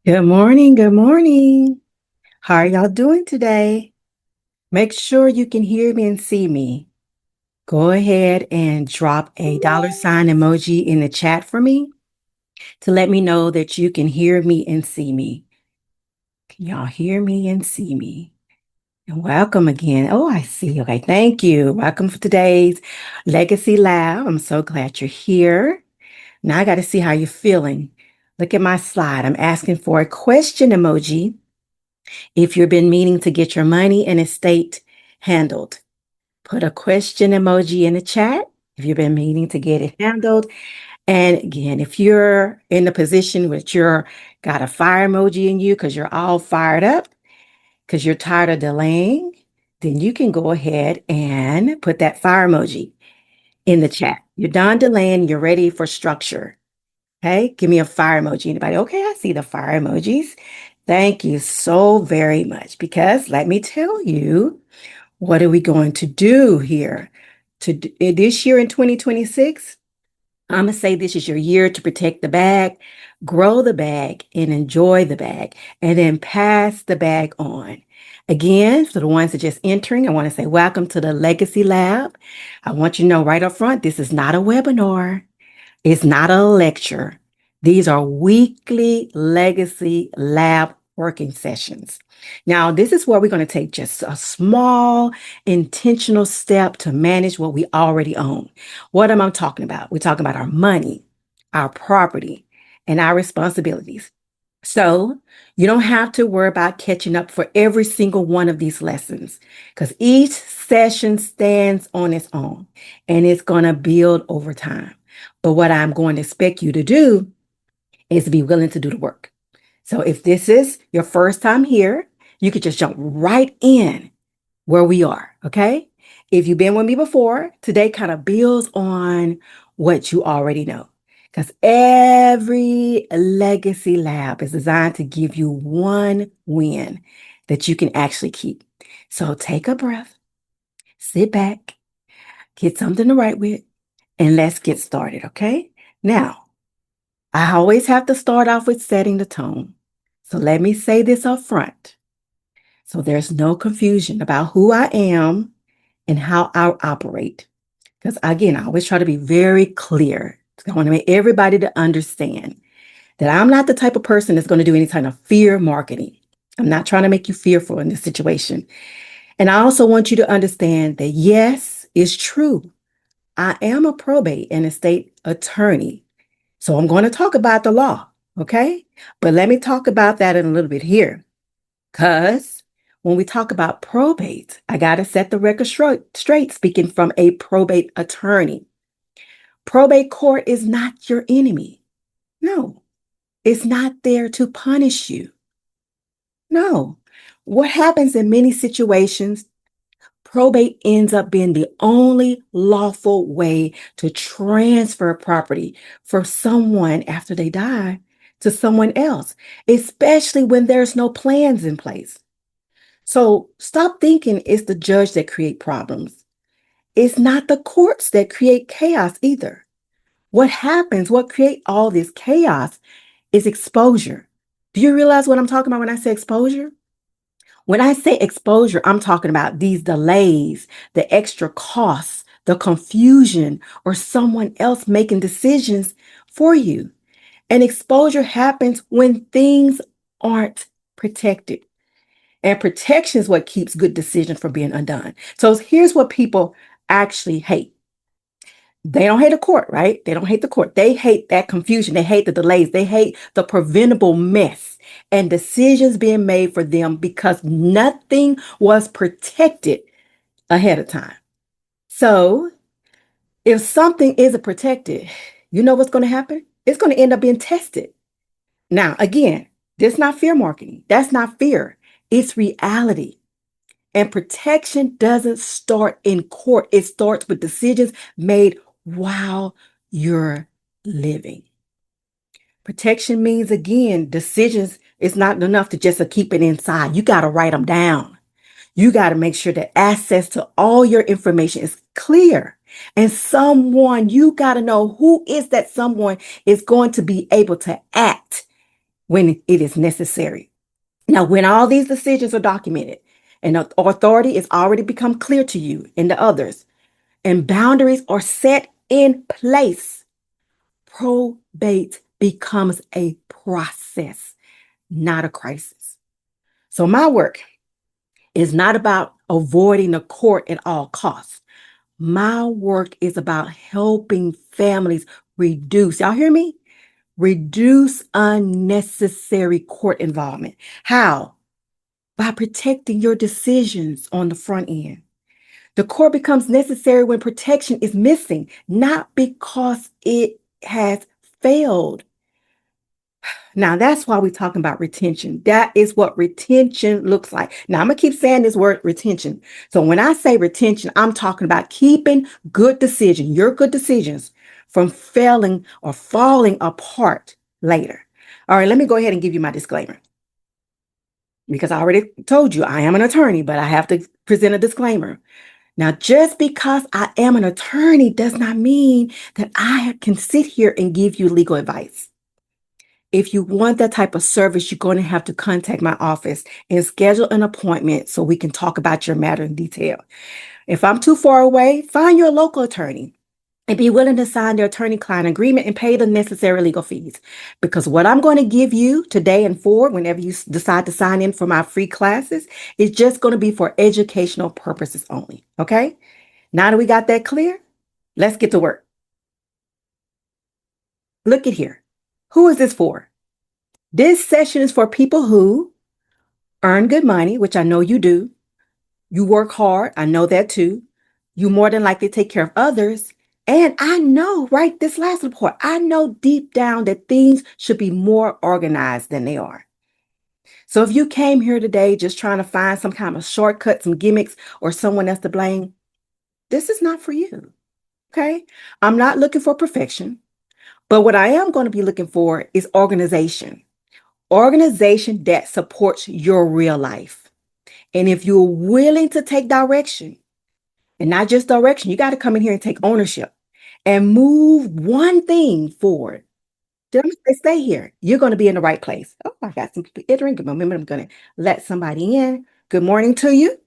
Good morning. Good morning. How are y'all doing today? Make sure you can hear me and see me. Go ahead and drop a $ emoji in the chat for me to let me know that you can hear me and see me. Can y'all hear me and see me? And welcome again. Oh, I see. Okay, thank you. Welcome for today's Legacy Lab. I'm so glad you're here. Now I got to see how you're feeling. Look at my slide. I'm asking for a question emoji if you've been meaning to get your money and estate handled. Put a question emoji in the chat if you've been meaning to get it handled. And again, if you're in the position which you're got a fire emoji in you because you're all fired up, because you're tired of delaying, then you can go ahead and put that fire emoji in the chat. You're done delaying, you're ready for structure. Okay, give me a fire emoji. Anybody? Okay, I see the fire emojis. Thank you so very much. Because let me tell you, what are we going to do here? This year in 2026, I'm going to say this is your year to protect the bag, grow the bag, and enjoy the bag, and then pass the bag on. Again, for the ones that are just entering, I want to say welcome to the Legacy Lab. I want you to know right up front, this is not a webinar. It's not a lecture. These are weekly Legacy Lab working sessions. Now, this is where we're going to take just a small, intentional step to manage what we already own. What am I talking about? We're talking about our money, our property, and our responsibilities. So you don't have to worry about catching up for every single one of these lessons because each session stands on its own and it's going to build over time. But what I'm going to expect you to do is to be willing to do the work. So if this is your first time here, you could just jump right in where we are, okay? If you've been with me before, today kind of builds on what you already know. Because every legacy lab is designed to give you one win that you can actually keep. So take a breath, sit back, get something to write with, and let's get started, okay? Now, I always have to start off with setting the tone. So let me say this up front. So there's no confusion about who I am and how I operate. Because again, I always try to be very clear. I want to make everybody to understand that I'm not the type of person that's going to do any kind of fear marketing. I'm not trying to make you fearful in this situation. And I also want you to understand that yes, it's true. I am a probate and estate attorney. So I'm going to talk about the law. Okay. But let me talk about that in a little bit here. Because when we talk about probate, I got to set the record straight, speaking from a probate attorney. Probate court is not your enemy. No, it's not there to punish you. No. What happens in many situations, probate ends up being the only lawful way to transfer property for someone after they die to someone else, especially when there's no plans in place. So stop thinking it's the judge that create problems. It's not the courts that create chaos either. What happens, what create all this chaos is exposure. Do you realize what I'm talking about when I say exposure? When I say exposure, I'm talking about these delays, the extra costs, the confusion, or someone else making decisions for you. And exposure happens when things aren't protected. And protection is what keeps good decisions from being undone. So here's what people actually hate. They don't hate the court, right? They don't hate the court. They hate that confusion. They hate the delays. They hate the preventable mess and decisions being made for them because nothing was protected ahead of time. So if something isn't protected, you know what's going to happen? It's going to end up being tested. Now, again, this is not fear marketing. That's not fear. It's reality. And protection doesn't start in court. It starts with decisions made while you're living. Protection means, again, decisions. It's not enough to just keep it inside. You got to write them down. You got to make sure that access to all your information is clear. And you got to know who is that someone is going to be able to act when it is necessary. Now, when all these decisions are documented and authority is already become clear to you and the others, and boundaries are set in place, probate becomes a process, not a crisis. So my work is not about avoiding the court at all costs. My work is about helping families reduce, y'all hear me? Reduce unnecessary court involvement. How? By protecting your decisions on the front end. The court becomes necessary when protection is missing, not because it has failed. Now, that's why we're talking about retention. That is what retention looks like. Now, I'm going to keep saying this word retention. So when I say retention, I'm talking about keeping good decisions, your good decisions, from failing or falling apart later. All right, let me go ahead and give you my disclaimer. Because I already told you I am an attorney, but I have to present a disclaimer. Now, just because I am an attorney does not mean that I can sit here and give you legal advice. If you want that type of service, you're going to have to contact my office and schedule an appointment so we can talk about your matter in detail. If I'm too far away, find your local attorney and be willing to sign the attorney-client agreement and pay the necessary legal fees. Because what I'm going to give you today and forward, whenever you decide to sign in for my free classes, is just going to be for educational purposes only. Okay? Now that we got that clear, let's get to work. Look at here. Who is this for? This session is for people who earn good money, which I know you do. You work hard. I know that too. You more than likely take care of others. And I know, right, this last report, I know deep down that things should be more organized than they are. So if you came here today just trying to find some kind of shortcut, some gimmicks, or someone else to blame, this is not for you. Okay? I'm not looking for perfection, but what I am going to be looking for is organization. Organization that supports your real life. And if you're willing to take direction, and not just direction, you got to come in here and take ownership and move one thing forward. Don't stay here. You're going to be in the right place. Oh, I got some people entering. Good moment. I'm going to let somebody in. Good morning to you.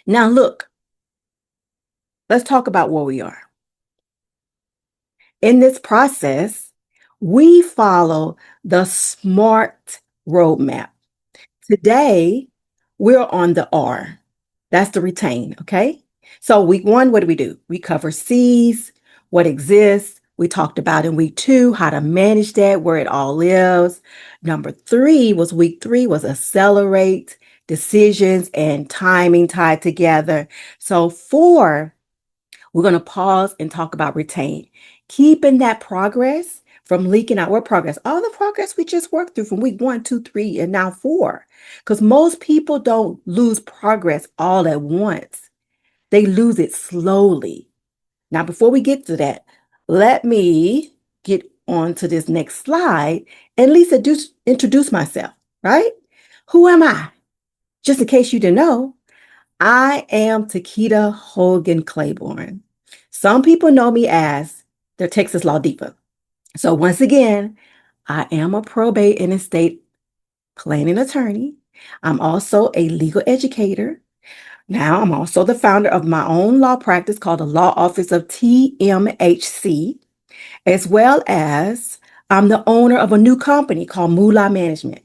Now, look, let's talk about where we are. In this process, we follow the SMART roadmap. Today, we're on the R. That's the retain, okay? So week 1, what do? We cover C's, what exists. We talked about in week 2, how to manage that, where it all lives. Number 3 was week 3 was accelerate, decisions, and timing tied together. So 4, we're going to pause and talk about retain. Keeping that progress from leaking out. What progress? All the progress we just worked through from week 1, 2, 3, and now 4. Because most people don't lose progress all at once. They lose it slowly. Now, before we get to that, let me get on to this next slide and at least introduce myself, right? Who am I? Just in case you didn't know, I am TaQuita Hogan-Claiborne. Some people know me as the Texas Law Diva. So once again, I am a probate and estate planning attorney. I'm also a legal educator. Now, I'm also the founder of my own law practice called the Law Office of TMHC, as well as I'm the owner of a new company called Moolah Management.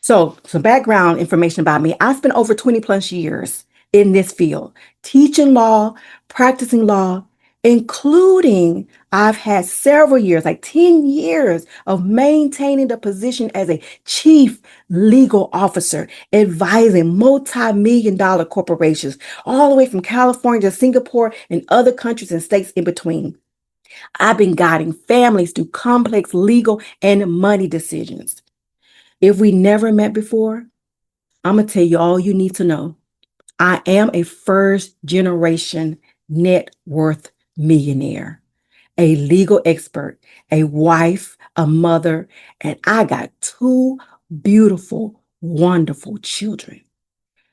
So some background information about me. I spent over 20 plus years in this field, teaching law, practicing law, including I've had several years, like 10 years of maintaining the position as a chief legal officer, advising multi-million dollar corporations all the way from California to Singapore and other countries and states in between. I've been guiding families through complex legal and money decisions. If we never met before, I'm going to tell you all you need to know. I am a first generation net worth millionaire, a legal expert, a wife, a mother, and I got 2 beautiful, wonderful children.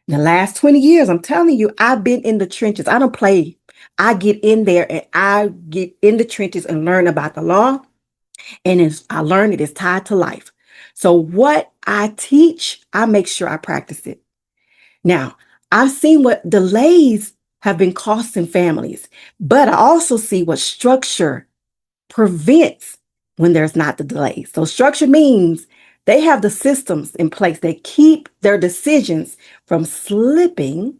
In the last 20 years, I'm telling you, I've been in the trenches. I don't play. I get in there and I get in the trenches and learn about the law. And I learned it is tied to life. So what I teach, I make sure I practice it. Now, I've seen what delays have been costing families, but I also see what structure prevents when there's not the delays. So structure means they have the systems in place that keep their decisions from slipping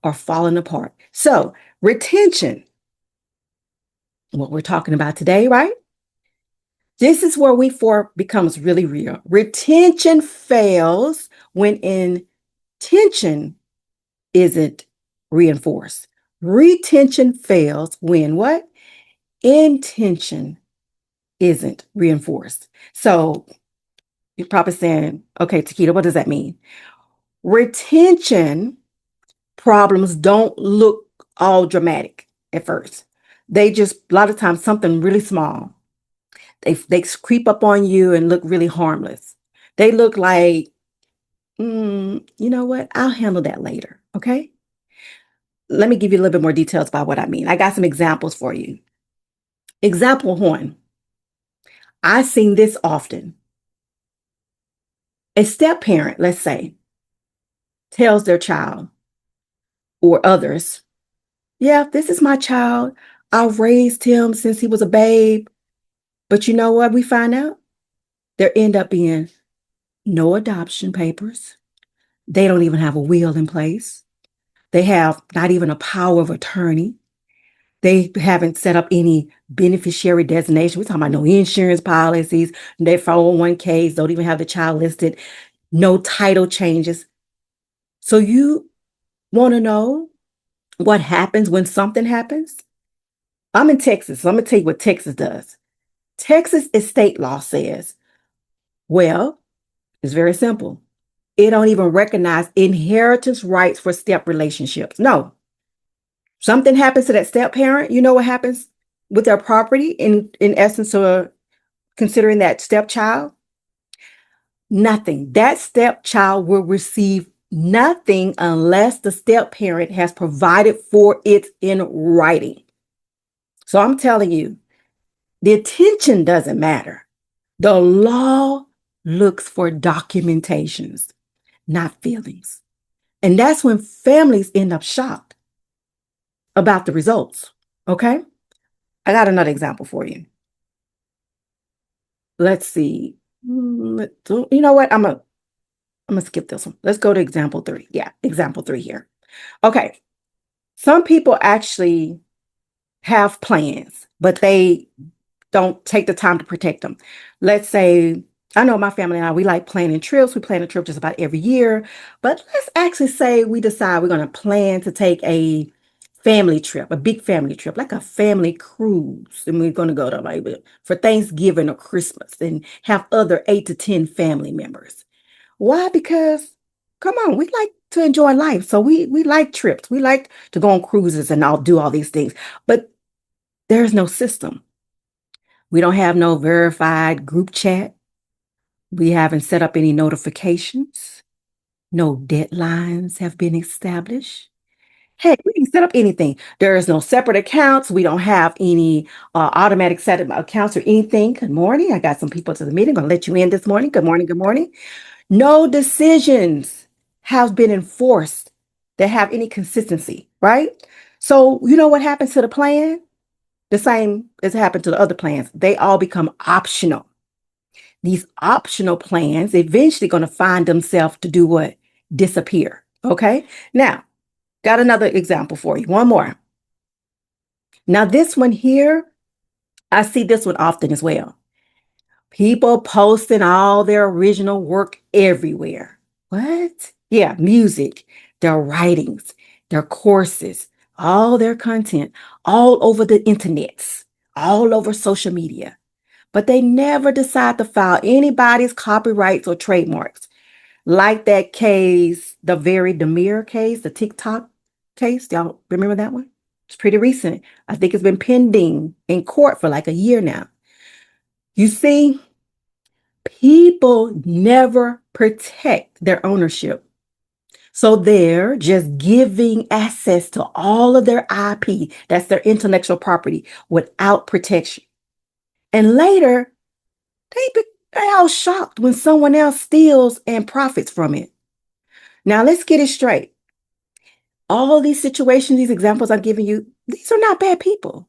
or falling apart. So retention, what we're talking about today, right? This is where we four becomes really real. Retention fails when intention isn't reinforced. Retention fails when what? Intention isn't reinforced. So you're probably saying, okay, TaQuita, what does that mean? Retention problems don't look all dramatic at first. They just, a lot of times, something really small. They creep up on you and look really harmless. They look like, you know what? I'll handle that later. Okay. Let me give you a little bit more details about what I mean. I got some examples for you. Example one, I've seen this often. A step parent, let's say, tells their child or others, yeah, this is my child. I've raised him since he was a babe. But you know what we find out? There end up being no adoption papers. They don't even have a will in place. They have not even a power of attorney. They haven't set up any beneficiary designation. We're talking about no insurance policies, their 401ks, don't even have the child listed, no title changes. So you want to know what happens when something happens? I'm in Texas, so I'm going to tell you what Texas does. Texas estate law says, well, it's very simple. It don't even recognize inheritance rights for step relationships. No. Something happens to that step parent, you know what happens with their property in essence of considering that stepchild? Nothing. That stepchild will receive nothing unless the step parent has provided for it in writing. So I'm telling you, the attention doesn't matter. The law looks for documentations, not feelings. And that's when families end up shocked about the results. Okay? I got another example for you. Let's see. You know what? I'm gonna skip this one. Let's go to example 3. Yeah, example 3 here. Okay. Some people actually have plans, but they don't take the time to protect them. Let's say, I know my family and I, we like planning trips. We plan a trip just about every year. But let's actually say we decide we're going to plan to take a family trip, a big family trip, like a family cruise. And we're going to go to maybe for Thanksgiving or Christmas and have other 8 to 10 family members. Why? Because, come on, we like to enjoy life. So we like trips. We like to go on cruises and do all these things. But there's no system. We don't have no verified group chat. We haven't set up any notifications. No deadlines have been established. Hey, we can set up anything. There is no separate accounts. We don't have any automatic set of accounts or anything. Good morning. I got some people to the meeting. Going to let you in this morning. Good morning. Good morning. No decisions have been enforced that have any consistency, right? So you know what happens to the plan? The same as happened to the other plans. They all become optional. These optional plans eventually going to find themselves to do what? Disappear. Okay. Now, got another example for you. One more. Now, this one here, I see this one often as well. People posting all their original work everywhere. What? Yeah, music, their writings, their courses, all their content, all over the internets, all over social media. But they never decide to file anybody's copyrights or trademarks. Like that case, the very Demir case, the TikTok case. Y'all remember that one? It's pretty recent. I think it's been pending in court for like a year now. You see, people never protect their ownership. So they're just giving access to all of their IP, that's their intellectual property, without protection. And later, they They all shocked when someone else steals and profits from it. Now let's get it straight. All these situations, these examples I'm giving you, these are not bad people.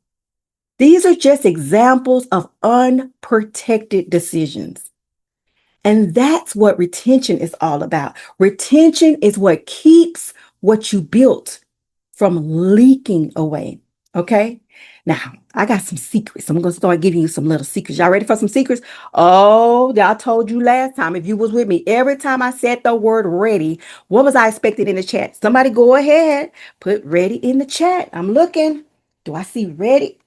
These are just examples of unprotected decisions. And that's what retention is all about. Retention is what keeps what you built from leaking away. Okay. Now, I got some secrets. I'm going to start giving you some little secrets. Y'all ready for some secrets? Oh, I told you last time, if you was with me, every time I said the word ready, what was I expecting in the chat? Somebody go ahead, put ready in the chat. I'm looking. Do I see ready?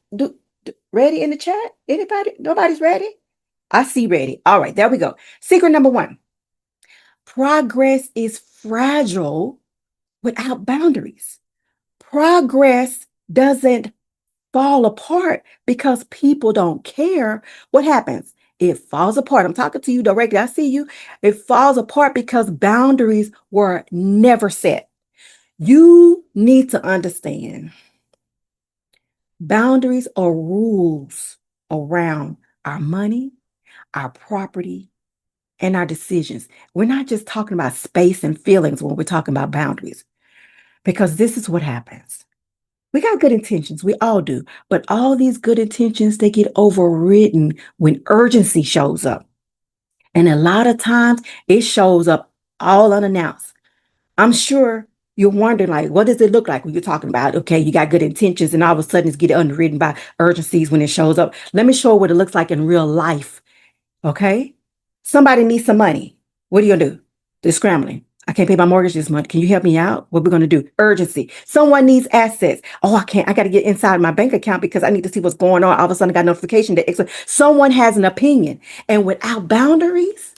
Ready in the chat? Anybody? Nobody's ready? I see ready. All right, there we go. Secret number one. Progress is fragile without boundaries. Progress doesn't fall apart because people don't care. What happens? It falls apart. I'm talking to you directly. I see you. It falls apart because boundaries were never set. You need to understand boundaries are rules around our money, our property, and our decisions. We're not just talking about space and feelings when we're talking about boundaries, because this is what happens. We got good intentions. We all do. But all these good intentions, they get overridden when urgency shows up. And a lot of times it shows up all unannounced. I'm sure you're wondering, like, what does it look like when you're talking about, okay, you got good intentions and all of a sudden it's getting underwritten by urgencies when it shows up. Let me show you what it looks like in real life. Okay. Somebody needs some money. What are you going to do? They're scrambling. I can't pay my mortgage this month. Can you help me out? What we're going to do? Urgency. Someone needs assets. Oh, I can't. I got to get inside my bank account because I need to see what's going on. All of a sudden, I got a notification that someone has an opinion. And without boundaries,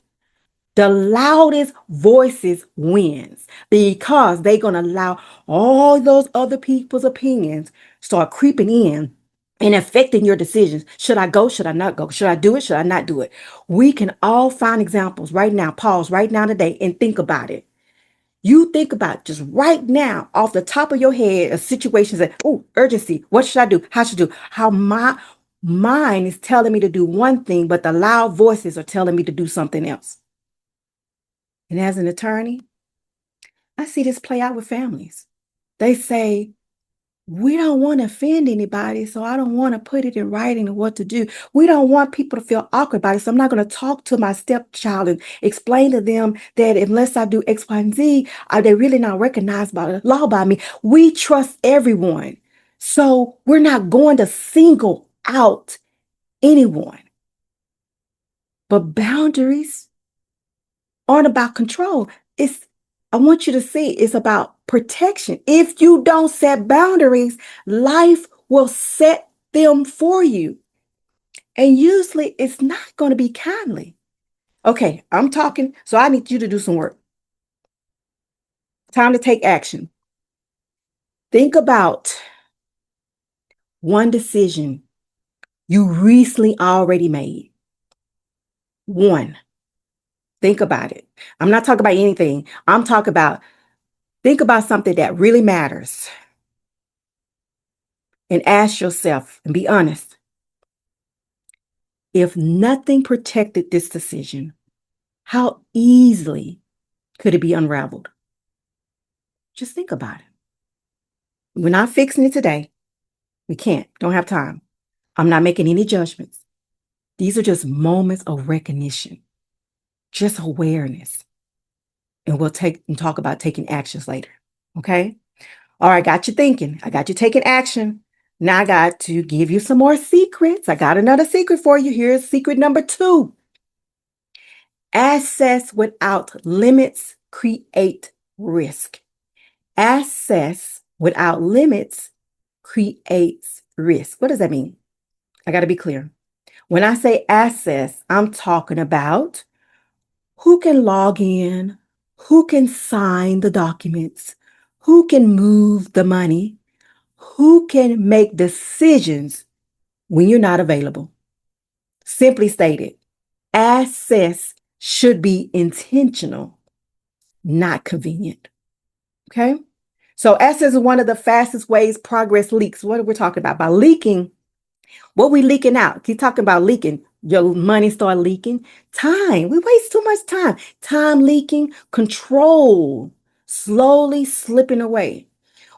the loudest voices wins because they're going to allow all those other people's opinions start creeping in and affecting your decisions. Should I go? Should I not go? Should I do it? Should I not do it? We can all find examples right now. Pause right now today and think about it. You think about just right now off the top of your head a situation that, oh, urgency. What should I do? How should I do? How my mind is telling me to do one thing, but the loud voices are telling me to do something else. And as an attorney, I see this play out with families. They say, we don't want to offend anybody, so I don't want to put it in writing of what to do. We don't want people to feel awkward about it, so I'm not going to talk to my stepchild and explain to them that unless I do X, Y, and Z, they're really not recognized by the law by me. We trust everyone, so we're not going to single out anyone. But boundaries aren't about control. I want you to see it's about protection. If you don't set boundaries, life will set them for you. And usually it's not going to be kindly. Okay, I'm talking, so I need you to do some work. Time to take action. Think about one decision you recently already made. One. Think about it. I'm not talking about anything. Think about something that really matters and ask yourself and be honest. If nothing protected this decision, how easily could it be unraveled? Just think about it. We're not fixing it today. We can't, don't have time. I'm not making any judgments. These are just moments of recognition, just awareness. And we'll talk about taking actions later. Okay? All right, got you thinking. I got you taking action. Now I got to give you some more secrets. I got another secret for you. Here's secret number 2. Access without limits create risk. Access without limits creates risk. What does that mean? I got to be clear. When I say access, I'm talking about who can log in, who can sign the documents, who can move the money, who can make decisions when you're not available. Simply stated, access should be intentional, not convenient. Okay? So access is one of the fastest ways progress leaks. What are we talking about? By leaking, What we leaking out? Keep talking about leaking. Your money start leaking. Time. We waste too much time. Time leaking. Control. Slowly slipping away.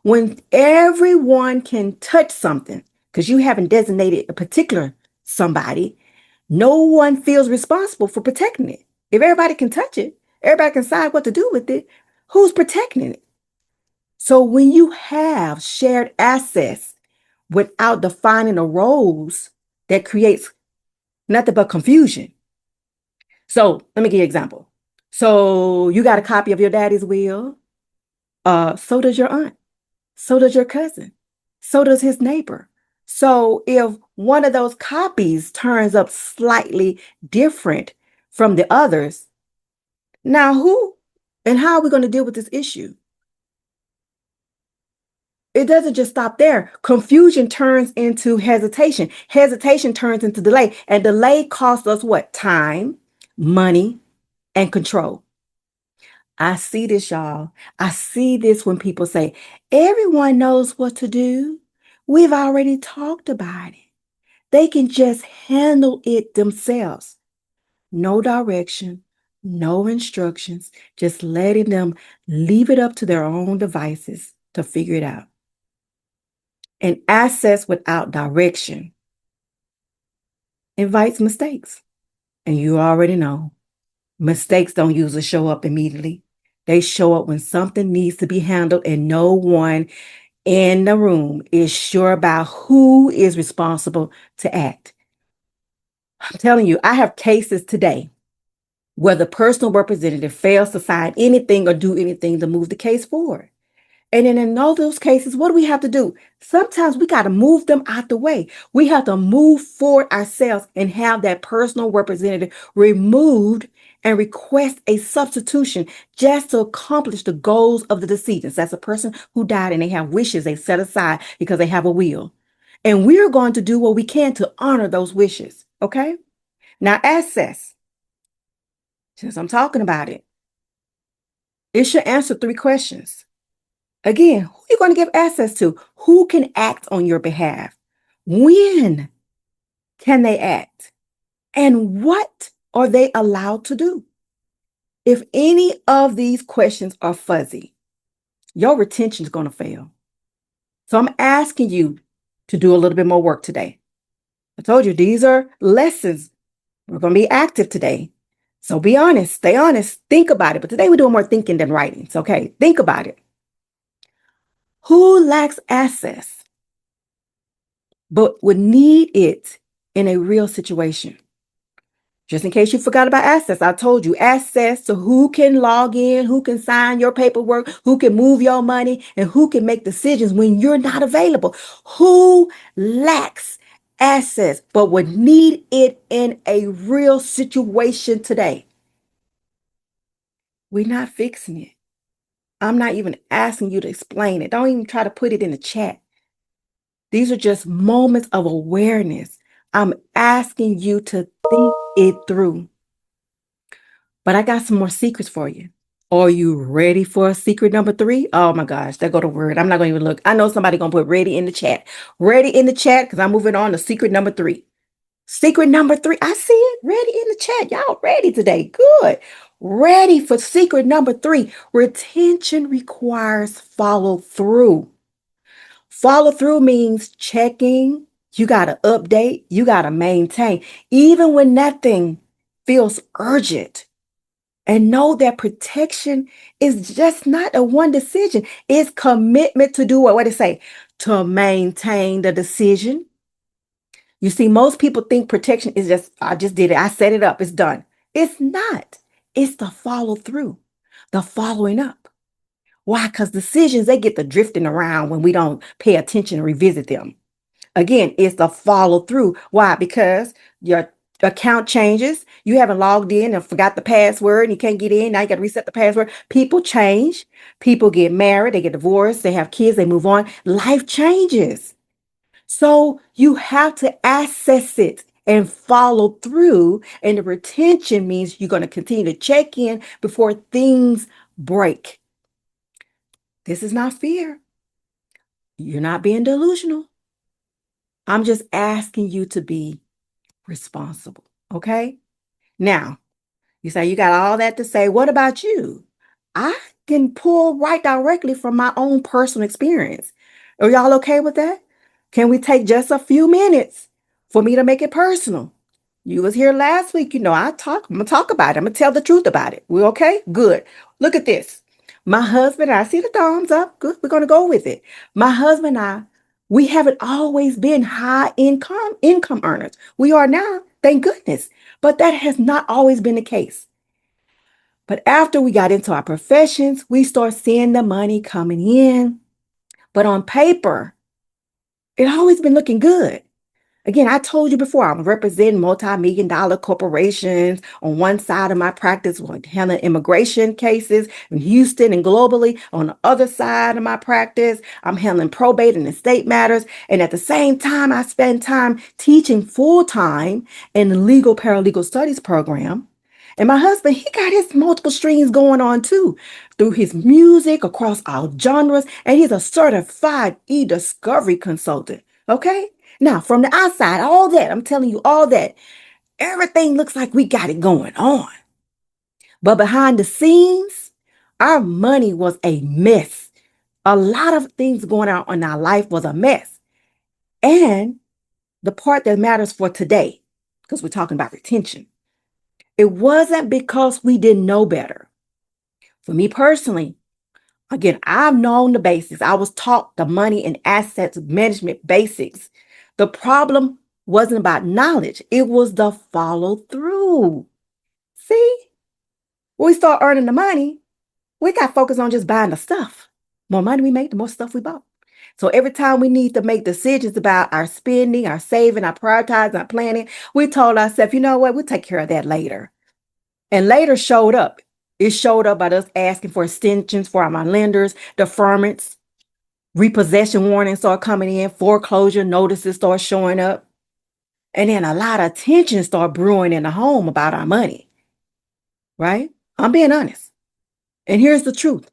When everyone can touch something, because you haven't designated a particular somebody, no one feels responsible for protecting it. If everybody can touch it, everybody can decide what to do with it, who's protecting it? So when you have shared assets without defining the roles, that creates nothing but confusion. So let me give you an example. So you got a copy of your daddy's will. So does your aunt. So does your cousin. So does his neighbor. So if one of those copies turns up slightly different from the others, now who and how are we going to deal with this issue? It doesn't just stop there. Confusion turns into hesitation. Hesitation turns into delay. And delay costs us what? Time, money, and control. I see this, y'all. I see this when people say, everyone knows what to do. We've already talked about it. They can just handle it themselves. No direction, no instructions, just letting them leave it up to their own devices to figure it out. And access without direction invites mistakes. And you already know mistakes don't usually show up immediately. They show up when something needs to be handled and no one in the room is sure about who is responsible to act. I'm telling you, I have cases today where the personal representative fails to sign anything or do anything to move the case forward. And then in all those cases, what do we have to do? Sometimes we got to move them out the way. We have to move forward ourselves and have that personal representative removed and request a substitution just to accomplish the goals of the decedents. That's a person who died and they have wishes they set aside because they have a will. And we're going to do what we can to honor those wishes. Okay? Now, access, since I'm talking about it, it should answer 3 questions. Again, who are you going to give access to? Who can act on your behalf? When can they act? And what are they allowed to do? If any of these questions are fuzzy, your retention is going to fail. So I'm asking you to do a little bit more work today. I told you these are lessons. We're going to be active today. So be honest, stay honest, think about it. But today we're doing more thinking than writing. So, okay, think about it. Who lacks access but would need it in a real situation? Just in case you forgot about access, I told you access to who can log in, who can sign your paperwork, who can move your money, and who can make decisions when you're not available. Who lacks access but would need it in a real situation today? We're not fixing it. I'm not even asking you to explain it. Don't even try to put it in the chat. These are just moments of awareness. I'm asking you to think it through. But I got some more secrets for you. Are you ready for secret number 3? Oh my gosh, there go the word. I'm not going to even look. I know somebody going to put ready in the chat. Ready in the chat because I'm moving on to secret number 3. Secret number 3. I see it. Ready in the chat. Y'all ready today. Good. Ready for secret number 3. Retention requires follow through. Follow through means checking. You got to update. You got to maintain. Even when nothing feels urgent. And know that protection is just not a one decision. It's commitment to do what it say? To maintain the decision. You see, most people think protection is just, I just did it. I set it up. It's done. It's not. It's the follow through, the following up. Why? Because decisions, they get the drifting around when we don't pay attention and revisit them. Again, it's the follow through. Why? Because your account changes. You haven't logged in and forgot the password and you can't get in. Now you got to reset the password. People change. People get married. They get divorced. They have kids. They move on. Life changes. So you have to access it and follow through. And the retention means you're going to continue to check in before things break. This is not fear. You're not being delusional. I'm just asking you to be responsible. Okay? Now, you say you got all that to say. What about you? I can pull right directly from my own personal experience. Are y'all okay with that? Can we take just a few minutes for me to make it personal? You was here last week. I'm gonna talk about it. I'm gonna tell the truth about it. We okay? Good. Look at this. My husband, I see the thumbs up. Good. We're gonna go with it. My husband and I, we haven't always been high income earners. We are now, thank goodness. But that has not always been the case. But after we got into our professions, we start seeing the money coming in. But on paper, it always been looking good. Again, I told you before, I'm representing multi-million dollar corporations. On one side of my practice, we're handling immigration cases in Houston and globally. On the other side of my practice, I'm handling probate and estate matters. And at the same time, I spend time teaching full-time in the legal paralegal studies program. And my husband, he got his multiple streams going on too, through his music across all genres. And he's a certified e-discovery consultant. Okay? Now, from the outside, all that, I'm telling you all that, everything looks like we got it going on. But behind the scenes, our money was a mess. A lot of things going on in our life was a mess. And the part that matters for today, because we're talking about retention, it wasn't because we didn't know better. For me personally, again, I've known the basics. I was taught the money and assets management basics. The problem wasn't about knowledge. It was the follow through. See, when we start earning the money, we got focused on just buying the stuff. More money we make, the more stuff we bought. So every time we need to make decisions about our spending, our saving, our prioritizing, our planning, we told ourselves, you know what, we'll take care of that later. And later showed up. It showed up by us asking for extensions for our lenders, deferments, repossession warnings start coming in, foreclosure notices start showing up. And then a lot of tension start brewing in the home about our money, right? I'm being honest. And here's the truth.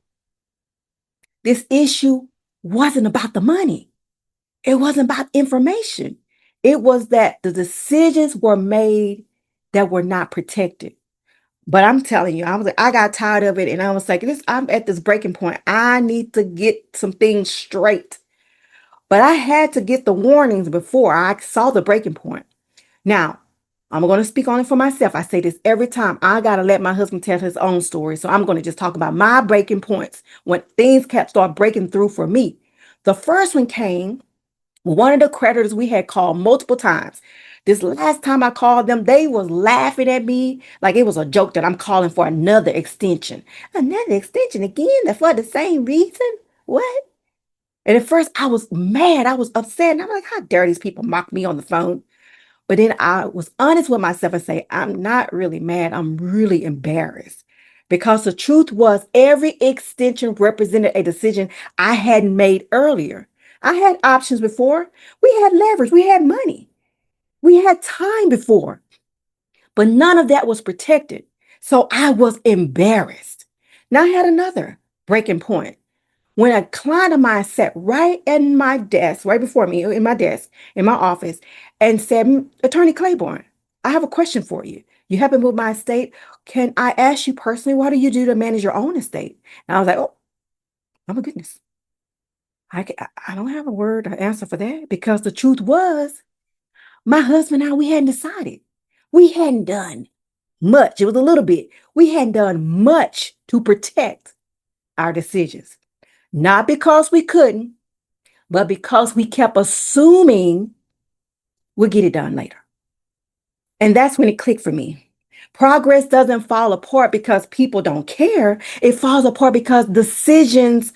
This issue wasn't about the money. It wasn't about information. It was that the decisions were made that were not protected. But I'm telling you, I got tired of it and I was like, I'm at this breaking point. I need to get some things straight. But I had to get the warnings before I saw the breaking point. Now, I'm going to speak on it for myself. I say this every time. I got to let my husband tell his own story. So I'm going to just talk about my breaking points when things kept start breaking through for me. The first one came with one of the creditors we had called multiple times. This last time I called them, they was laughing at me like it was a joke that I'm calling for another extension. Another extension again? That's for the same reason? What? And at first I was mad. I was upset. And I'm like, how dare these people mock me on the phone? But then I was honest with myself and say, I'm not really mad. I'm really embarrassed. Because the truth was every extension represented a decision I hadn't made earlier. I had options before. We had leverage. We had money. We had time before. But none of that was protected. So I was embarrassed. Now I had another breaking point. When a client of mine sat right in my desk, right before me, in my desk, in my office, and said, Attorney Claiborne, I have a question for you. You helping with my estate. Can I ask you personally, what do you do to manage your own estate? And I was like, oh, oh my goodness. I don't have a word or answer for that because the truth was my husband and I, we hadn't decided. We hadn't done much. It was a little bit. We hadn't done much to protect our decisions. Not because we couldn't, but because we kept assuming we'll get it done later. And that's when it clicked for me. Progress doesn't fall apart because people don't care. It falls apart because decisions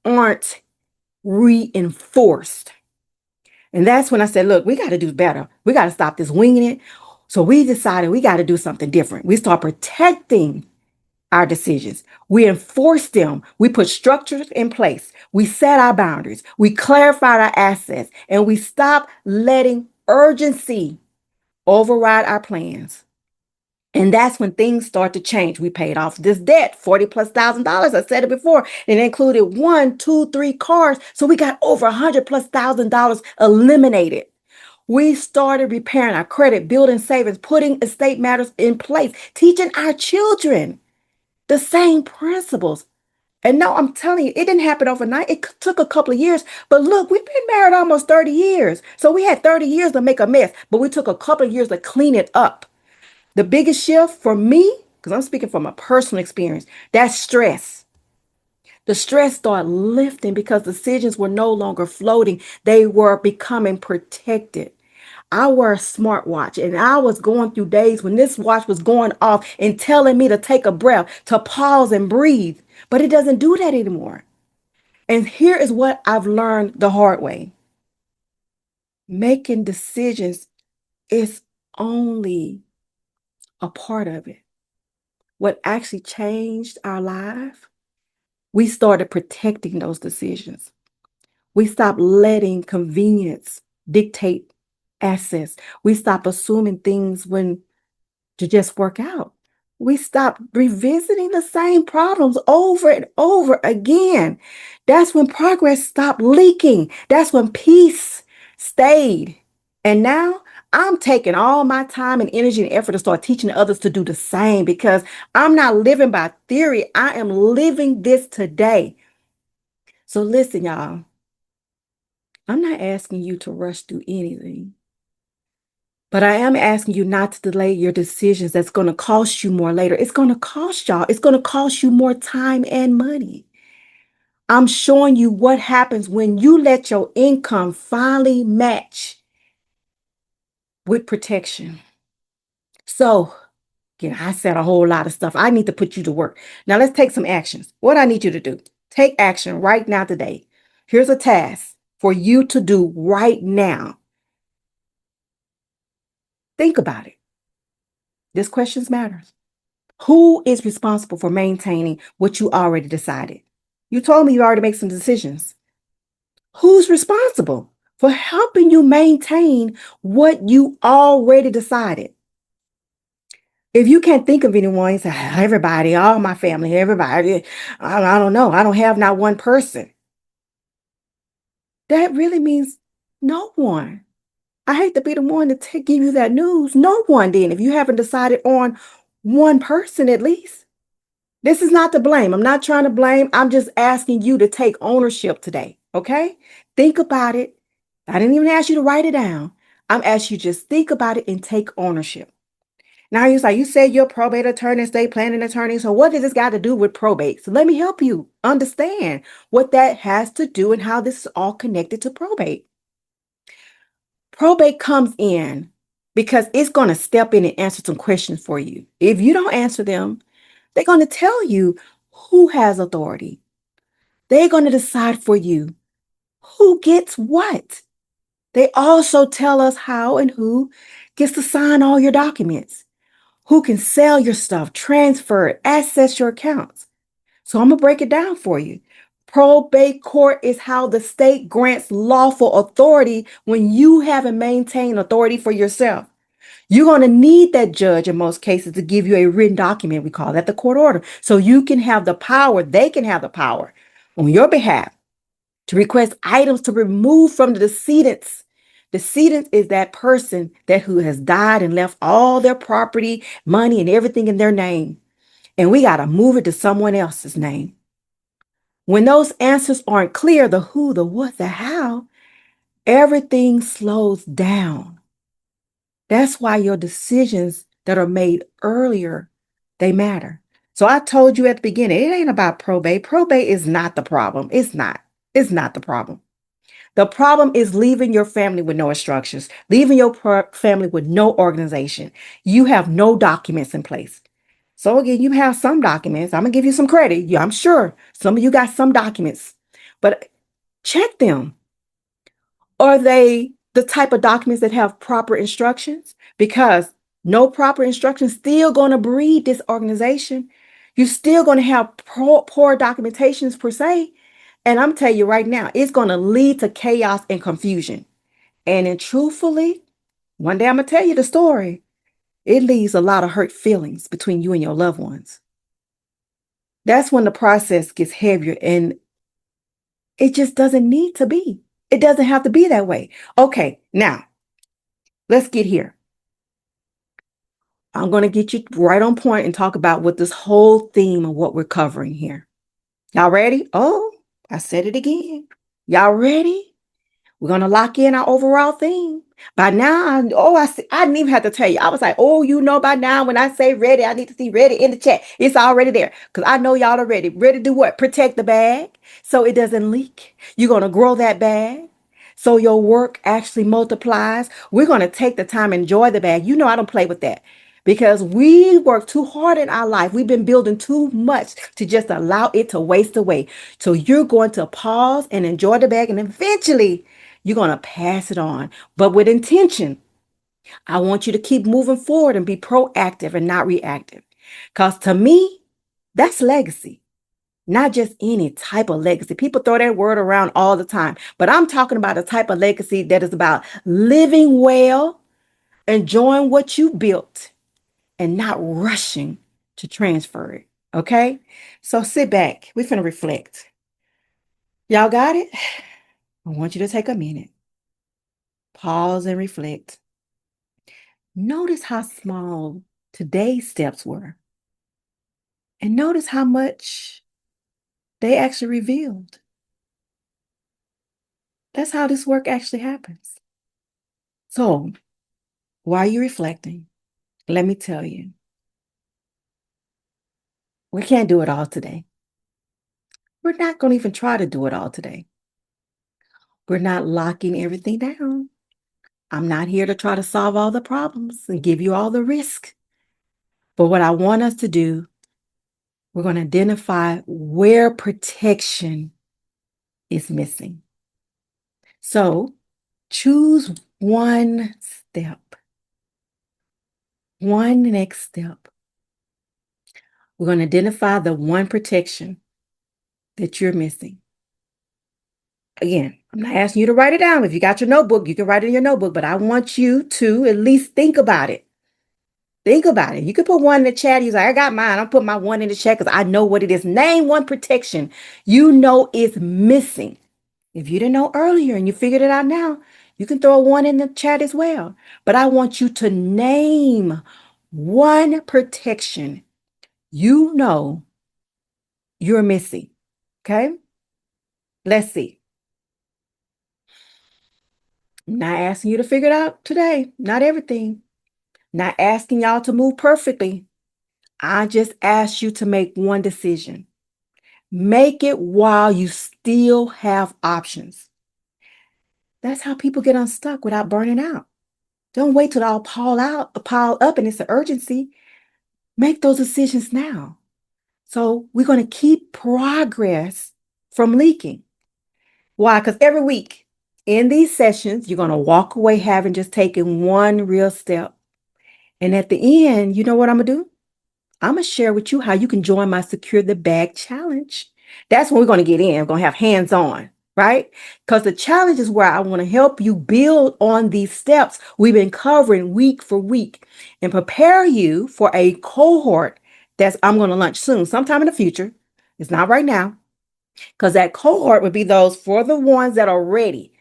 aren't reinforced. And that's when I said, look, we got to do better. We got to stop this winging it. So we decided we got to do something different. We start protecting our decisions. We enforce them. We put structures in place. We set our boundaries. We clarified our assets and we stop letting urgency override our plans. And that's when things start to change. We paid off this debt, 40 plus $1,000. I said it before. It included 1, 2, 3 cars. So we got over 100 plus $1,000 eliminated. We started repairing our credit, building savings, putting estate matters in place, teaching our children the same principles. And no, I'm telling you, it didn't happen overnight. It took a couple of years. But look, we've been married almost 30 years. So we had 30 years to make a mess, but we took a couple of years to clean it up. The biggest shift for me, because I'm speaking from a personal experience, that's stress. The stress started lifting because decisions were no longer floating. They were becoming protected. I wear a smartwatch and I was going through days when this watch was going off and telling me to take a breath, to pause and breathe. But it doesn't do that anymore. And here is what I've learned the hard way. Making decisions is only a part of it. What actually changed our life, we started protecting those decisions. We stopped letting convenience dictate access. We stopped assuming things when to just work out. We stopped revisiting the same problems over and over again. That's when progress stopped leaking. That's when peace stayed. And now I'm taking all my time and energy and effort to start teaching others to do the same because I'm not living by theory. I am living this today. So listen, y'all, I'm not asking you to rush through anything. But I am asking you not to delay your decisions that's going to cost you more later. It's going to cost y'all. It's going to cost you more time and money. I'm showing you what happens when you let your income finally match with protection. So, again, I said a whole lot of stuff. I need to put you to work. Now, let's take some actions. What I need you to do, take action right now today. Here's a task for you to do right now. Think about it. This question matters. Who is responsible for maintaining what you already decided? You told me you already made some decisions. Who's responsible for helping you maintain what you already decided? If you can't think of anyone, you say, everybody, all my family, everybody, I don't know. I don't have not one person. That really means no one. I hate to be the one to give you that news. No one, then, if you haven't decided on one person at least. This is not to blame. I'm not trying to blame. I'm just asking you to take ownership today. Okay? Think about it. I didn't even ask you to write it down. I'm asking you just think about it and take ownership. Now you're like, you said you're a probate attorney, estate planning attorney. So what does this got to do with probate? So let me help you understand what that has to do and how this is all connected to probate. Probate comes in because it's going to step in and answer some questions for you. If you don't answer them, they're going to tell you who has authority. They're going to decide for you who gets what. They also tell us how and who gets to sign all your documents, who can sell your stuff, transfer it, access your accounts. So I'm going to break it down for you. Probate court is how the state grants lawful authority when you haven't maintained authority for yourself. You're going to need that judge in most cases to give you a written document. We call that the court order. So you can have the power, they can have the power on your behalf to request items to remove from the decedents. Decedent is that person that who has died and left all their property, money, and everything in their name. And we got to move it to someone else's name. When those answers aren't clear, the who, the what, the how, everything slows down. That's why your decisions that are made earlier, they matter. So I told you at the beginning, it ain't about probate. Probate is not the problem. It's not. It's not the problem. The problem is leaving your family with no instructions, leaving your family with no organization. You have no documents in place. So again, you have some documents. I'm going to give you some credit. Yeah, I'm sure some of you got some documents, but check them. Are they the type of documents that have proper instructions? Because no proper instructions still going to breed disorganization. You're still going to have poor documentations per se. And I'm telling you right now, it's going to lead to chaos and confusion. And then truthfully, one day I'm going to tell you the story. It leaves a lot of hurt feelings between you and your loved ones. That's when the process gets heavier and it just doesn't need to be. It doesn't have to be that way. Okay, now let's get here. I'm going to get you right on point and talk about what this whole theme of what we're covering here. Y'all ready? Oh, I said it again. Y'all ready? We're going to lock in our overall theme. By now, I didn't even have to tell you. I was like, oh, by now when I say ready, I need to see ready in the chat. It's already there because I know y'all are ready. Ready to do what? Protect the bag so it doesn't leak. You're going to grow that bag so your work actually multiplies. We're going to take the time and enjoy the bag. I don't play with that because we work too hard in our life. We've been building too much to just allow it to waste away. So you're going to pause and enjoy the bag, and eventually you're going to pass it on, but with intention. I want you to keep moving forward and be proactive and not reactive. Because to me, that's legacy, not just any type of legacy. People throw that word around all the time, but I'm talking about a type of legacy that is about living well, enjoying what you built, and not rushing to transfer it. Okay? So sit back. We're finna reflect. Y'all got it? I want you to take a minute. Pause and reflect. Notice how small today's steps were. And notice how much they actually revealed. That's how this work actually happens. So, while you're reflecting, let me tell you, we can't do it all today. We're not going to even try to do it all today. We're not locking everything down. I'm not here to try to solve all the problems and give you all the risk. But what I want us to do, we're going to identify where protection is missing. So choose one step, one next step. We're going to identify the one protection that you're missing. Again, I'm not asking you to write it down. If you got your notebook, you can write it in your notebook, but I want you to at least think about it. Think about it. You can put one in the chat. You're like, I got mine. I'll put my one in the chat because I know what it is. Name one protection you know is missing. If you didn't know earlier and you figured it out now, you can throw one in the chat as well. But I want you to name one protection you know you're missing. Okay? Let's see. I'm not asking you to figure it out today. Not everything. Not asking y'all to move perfectly. I just asked you to make one decision. Make it while you still have options. That's how people get unstuck without burning out. Don't wait till it all pile up and it's an urgency. Make those decisions now. So we're going to keep progress from leaking. Why? Because every week in these sessions, you're going to walk away having just taken one real step. And at the end, you know what I'm going to do? I'm going to share with you how you can join my Secure the Bag Challenge. That's when we're going to get in. We're going to have hands on, right? Because the challenge is where I want to help you build on these steps we've been covering week for week and prepare you for a cohort I'm going to launch soon, sometime in the future. It's not right now, because that cohort would be those for the ones that are ready.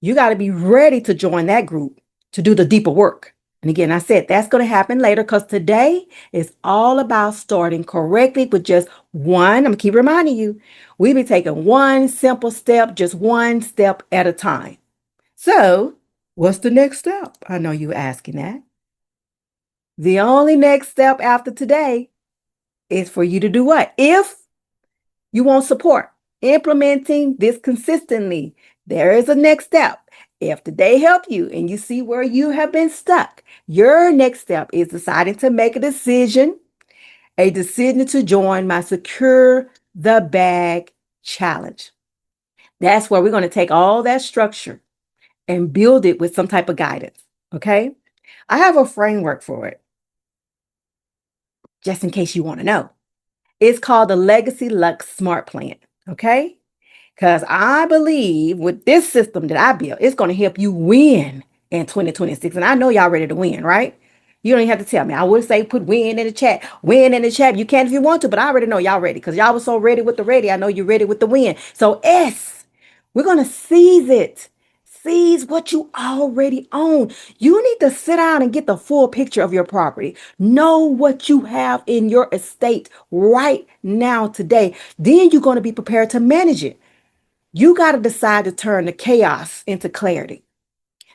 You got to be ready to join that group to do the deeper work. And again, I said that's going to happen later because today is all about starting correctly with just one. I'm going to keep reminding you, we be taking one simple step, just one step at a time. So what's the next step? I know you're asking that. The only next step after today is for you to do what? If you want support implementing this consistently, there is a next step. If today helped you and you see where you have been stuck, your next step is deciding to make a decision to join my Secure the Bag Challenge. That's where we're going to take all that structure and build it with some type of guidance. Okay. I have a framework for it, just in case you want to know. It's called the Legacy Luxe Smart Plan. Okay. Because I believe with this system that I built, it's going to help you win in 2026. And I know y'all ready to win, right? You don't even have to tell me. I would say put win in the chat. Win in the chat. You can if you want to, but I already know y'all ready because y'all was so ready with the ready. I know you're ready with the win. So we're going to seize it. exceeds what you already own. You need to sit down and get the full picture of your property. Know what you have in your estate right now today. Then you're going to be prepared to manage it. You got to decide to turn the chaos into clarity.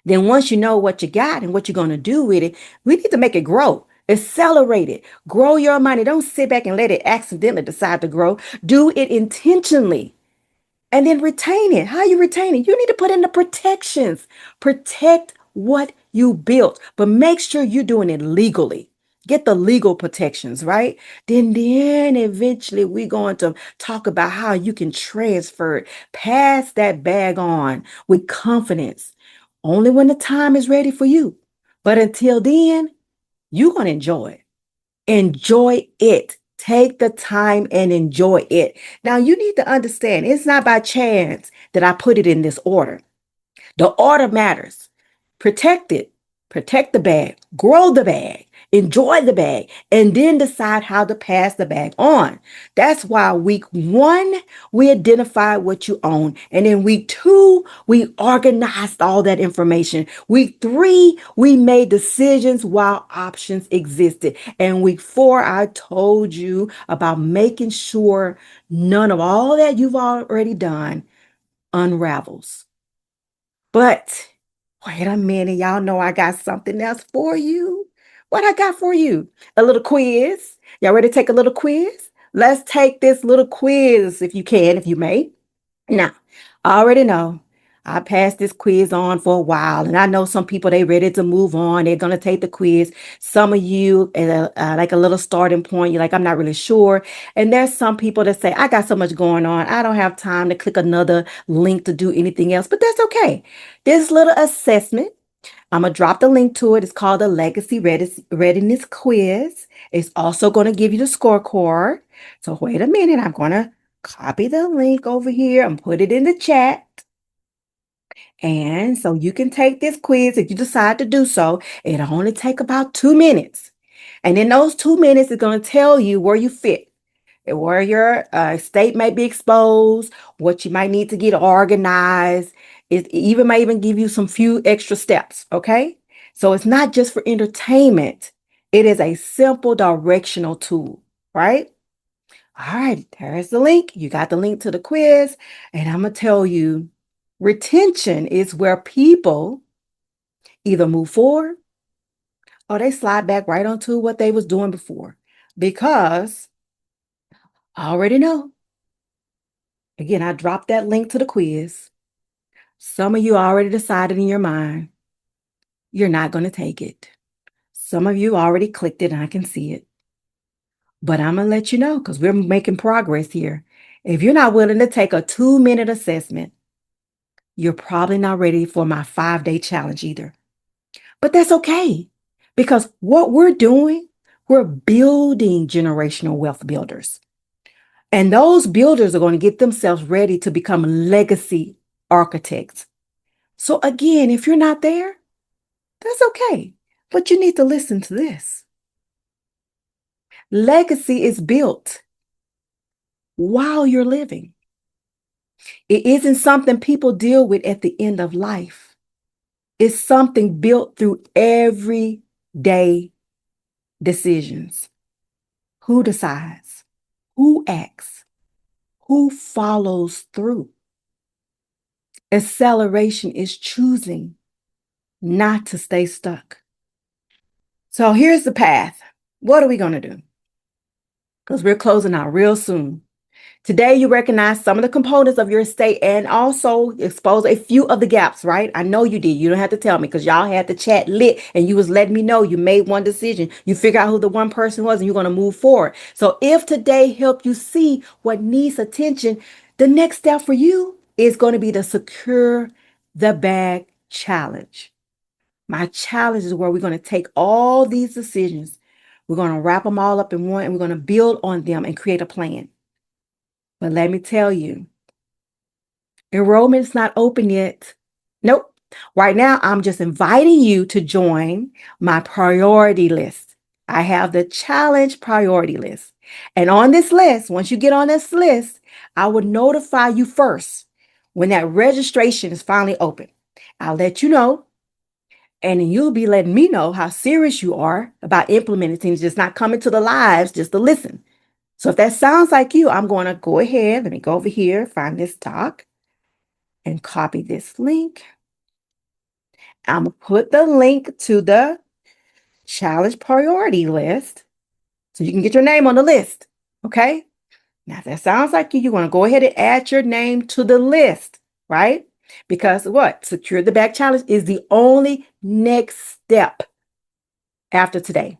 Then once you know what you got and what you're going to do with it, we need to make it grow. Accelerate it. Grow your money. Don't sit back and let it accidentally decide to grow. Do it intentionally. And then retain it. How you retain it? You need to put in the protections. Protect what you built, but make sure you're doing it legally. Get the legal protections, right? Then eventually we're going to talk about how you can transfer it, pass that bag on with confidence, only when the time is ready for you. But until then, you're going to enjoy it. Enjoy it. Take the time and enjoy it. Now, you need to understand it's not by chance that I put it in this order. The order matters. Protect it. Protect the bag. Grow the bag. Enjoy the bag. And then decide how to pass the bag on. That's why week 1, we identified what you own. And in week 2, we organized all that information. Week 3, we made decisions while options existed. And week 4, I told you about making sure none of all that you've already done unravels. But wait a minute, y'all know I got something else for you. What I got for you? A little quiz. Y'all ready to take a little quiz? Let's take this little quiz if you can, if you may. Now, I already know I passed this quiz on for a while, and I know some people they ready to move on. They're gonna take the quiz. Some of you like a little starting point. You're like, I'm not really sure. And there's some people that say, I got so much going on. I don't have time to click another link to do anything else. But that's okay. This little assessment, I'm gonna drop the link to it. It's called the Legacy Readiness Quiz. It's also gonna give you the scorecard. So wait a minute. I'm gonna copy the link over here and put it in the chat. And so you can take this quiz if you decide to do so. It'll only take about 2 minutes. And in those 2 minutes, it's going to tell you where you fit, where your state may be exposed, what you might need to get organized. It even may even give you some few extra steps. Okay. So it's not just for entertainment. It is a simple directional tool, right? All right, there's the link. You got the link to the quiz. And I'm going to tell you, retention is where people either move forward or they slide back right onto what they was doing before. Because I already know. Again, I dropped that link to the quiz. Some of you already decided in your mind you're not going to take it. Some of you already clicked it and I can see it. But I'm going to let you know because we're making progress here. If you're not willing to take a 2-minute assessment, you're probably not ready for my 5-day challenge either. But that's okay because what we're doing, we're building generational wealth builders. And those builders are going to get themselves ready to become legacy architects. So again, if you're not there, that's okay. But you need to listen to this. Legacy is built while you're living. It isn't something people deal with at the end of life. It's something built through everyday decisions. Who decides? Who acts? Who follows through? Acceleration is choosing not to stay stuck. So here's the path. What are we going to do? Because we're closing out real soon. Today, you recognize some of the components of your estate and also expose a few of the gaps, right? I know you did. You don't have to tell me because y'all had the chat lit and you was letting me know you made one decision. You figure out who the one person was and you're going to move forward. So if today helped you see what needs attention, the next step for you is going to be the Secure the Bag Challenge. My challenge is where we're going to take all these decisions. We're going to wrap them all up in one and we're going to build on them and create a plan. But let me tell you, enrollment's not open yet. Nope. Right now, I'm just inviting you to join my priority list. I have the challenge priority list. And on this list, once you get on this list, I will notify you first when that registration is finally open. I'll let you know. And then you'll be letting me know how serious you are about implementing things, just not coming to the lives, just to listen. So if that sounds like you, I'm going to go ahead. Let me go over here, find this talk, and copy this link. I'm going to put the link to the challenge priority list so you can get your name on the list. Okay? Now, if that sounds like you want to go ahead and add your name to the list, right? Because what? Secure the Bag Challenge is the only next step after today.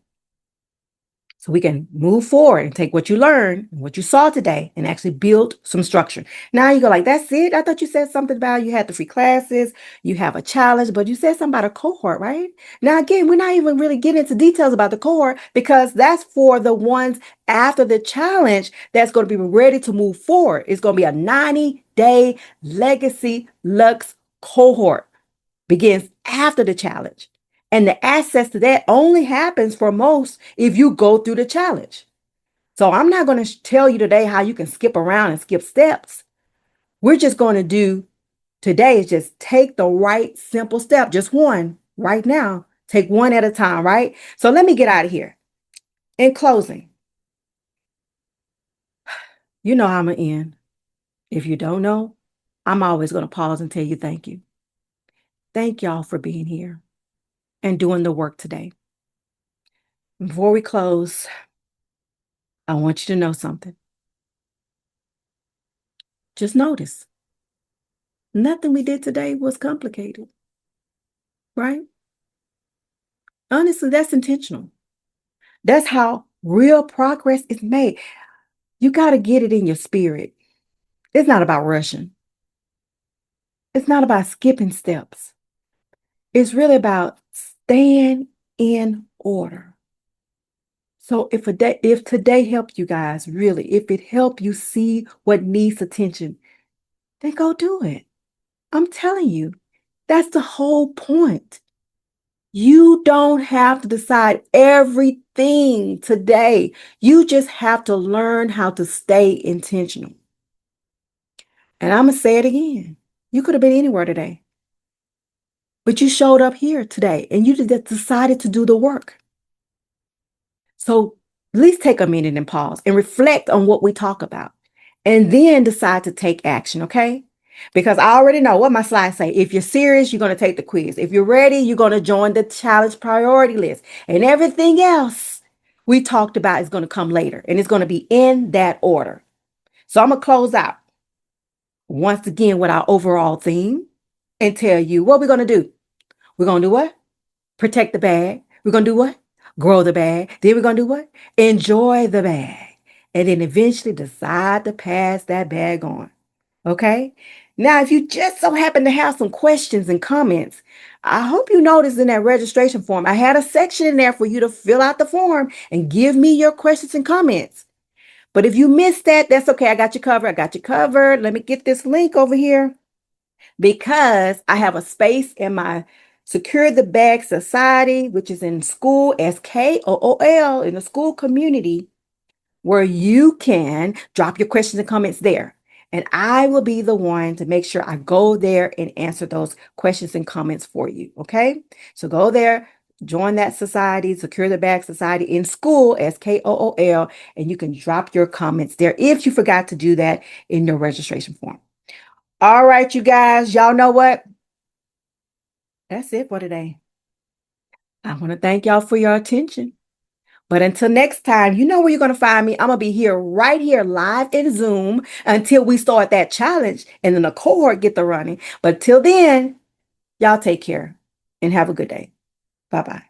So we can move forward and take what you learned and what you saw today and actually build some structure. Now you go like, that's it? I thought you said something about you had the free classes, you have a challenge, but you said something about a cohort, right? Now, again, we're not even really getting into details about the cohort because that's for the ones after the challenge that's going to be ready to move forward. It's going to be a 90-day legacy Luxe cohort. Begins after the challenge. And the access to that only happens for most if you go through the challenge. So I'm not going to tell you today how you can skip around and skip steps. We're just going to do today is just take the right simple step, just one right now. Take one at a time, right? So let me get out of here. In closing, you know how I'm going to end. If you don't know, I'm always going to pause and tell you thank you. Thank y'all for being here and doing the work today. Before we close, I want you to know something. Just notice. Nothing we did today was complicated, right? Honestly, that's intentional. That's how real progress is made. You got to get it in your spirit. It's not about rushing. It's not about skipping steps. It's really about staying in order. So if today helped you guys, really, if it helped you see what needs attention, then go do it. I'm telling you, that's the whole point. You don't have to decide everything today. You just have to learn how to stay intentional. And I'm going to say it again. You could have been anywhere today, but you showed up here today and you just decided to do the work. So at least take a minute and pause and reflect on what we talk about and then decide to take action, okay? Because I already know what my slides say. If you're serious, you're going to take the quiz. If you're ready, you're going to join the challenge priority list. And everything else we talked about is going to come later. And it's going to be in that order. So I'm going to close out once again with our overall theme and tell you what we're going to do. We're going to do what? Protect the bag. We're going to do what? Grow the bag. Then we're going to do what? Enjoy the bag. And then eventually decide to pass that bag on. Okay? Now, if you just so happen to have some questions and comments, I hope you noticed in that registration form, I had a section in there for you to fill out the form and give me your questions and comments. But if you missed that, that's okay. I got you covered. I got you covered. Let me get this link over here because I have a space in my Secure the Bag Society, which is in school, SKOOL, in the school community, where you can drop your questions and comments there. And I will be the one to make sure I go there and answer those questions and comments for you. Okay. So go there, join that society, Secure the Bag Society in school, SKOOL, and you can drop your comments there if you forgot to do that in your registration form. All right, you guys, y'all know what? That's it for today. I want to thank y'all for your attention. But until next time, you know where you're going to find me. I'm going to be here right here live in Zoom until we start that challenge and then the cohort get the running. But till then, y'all take care and have a good day. Bye-bye.